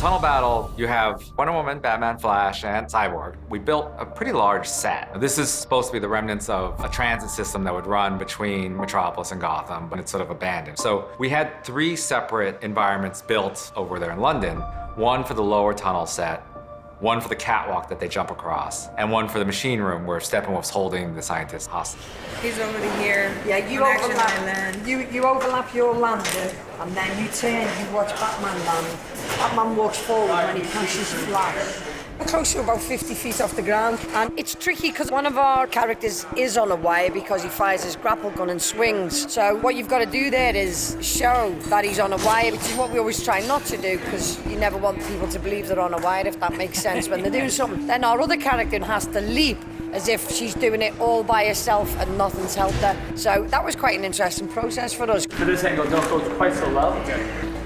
tunnel battle, you have Wonder Woman, Batman, Flash, and Cyborg. We built a pretty large set. This is supposed to be the remnants of a transit system that would run between Metropolis and Gotham, but it's sort of abandoned. So we had 3 separate environments built over there in London. One for the lower tunnel set, one for the catwalk that they jump across, and one for the machine room where Steppenwolf's holding the scientist hostage. He's already here. Yeah, you overlap your lander, and then you turn, you watch Batman land. Batman walks forward when he pushes Flash. We're close to about 50 feet off the ground, and it's tricky because one of our characters is on a wire because he fires his grapple gun and swings. So what you've got to do there is show that he's on a wire, which is what we always try not to do because you never want people to believe they're on a wire, if that makes sense, when they're doing something. Then our other character has to leap as if she's doing it all by herself and nothing's helped her. So that was quite an interesting process for us. For this angle, don't go quite so low.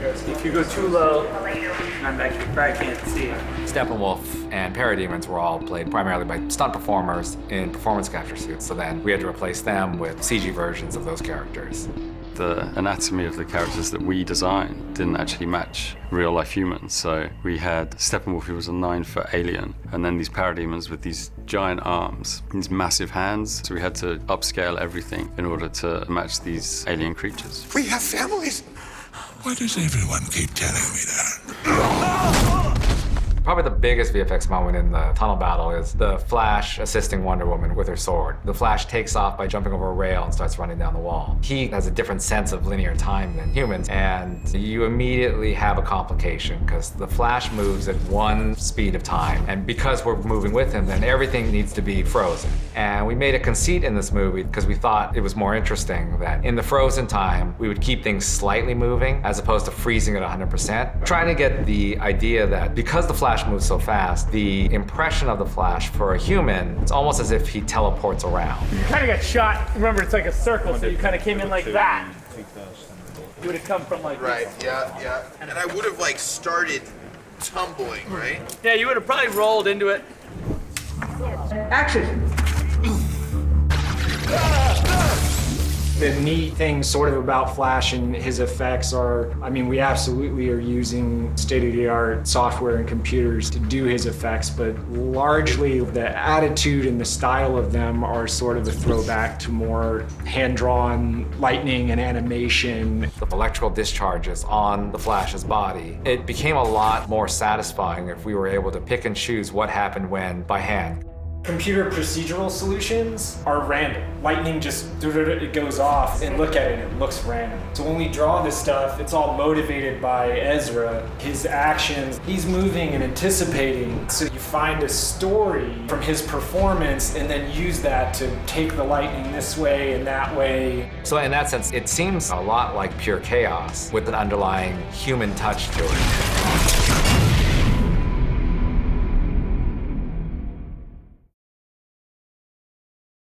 If you go too low, I'm actually probably can't see it. Steppenwolf and Parademons were all played primarily by stunt performers in performance capture suits, so then we had to replace them with CG versions of those characters. The anatomy of the characters that we designed didn't actually match real-life humans, so we had Steppenwolf, who was a 9-foot alien, and then these Parademons with these giant arms, these massive hands, so we had to upscale everything in order to match these alien creatures. We have families. Why does everyone keep telling me that? Probably the biggest VFX moment in the tunnel battle is the Flash assisting Wonder Woman with her sword. The Flash takes off by jumping over a rail and starts running down the wall. He has a different sense of linear time than humans, and you immediately have a complication because the Flash moves at 1 speed of time, and because we're moving with him, then everything needs to be frozen. And we made a conceit in this movie because we thought it was more interesting that in the frozen time, we would keep things slightly moving as opposed to freezing at 100%. Trying to get the idea that because the Flash moves so fast, the impression of the Flash for a human, it's almost as if he teleports around. You kind of got shot. Remember, it's like a circle, so you kind of came in like that. You would have come from like Right, this. yeah. And I would have like started tumbling, right? Yeah, you would have probably rolled into it. Action! The neat thing sort of about Flash and his effects are, I mean, we absolutely are using state-of-the-art software and computers to do his effects, but largely the attitude and the style of them are sort of a throwback to more hand-drawn lightning and animation. The electrical discharges on the Flash's body, it became a lot more satisfying if we were able to pick and choose what happened when by hand. Computer procedural solutions are random. Lightning just, it goes off, and look at it, it looks random. So when we draw this stuff, it's all motivated by Ezra, his actions. He's moving and anticipating. So you find a story from his performance and then use that to take the lightning this way and that way. So in that sense, it seems a lot like pure chaos with an underlying human touch to it.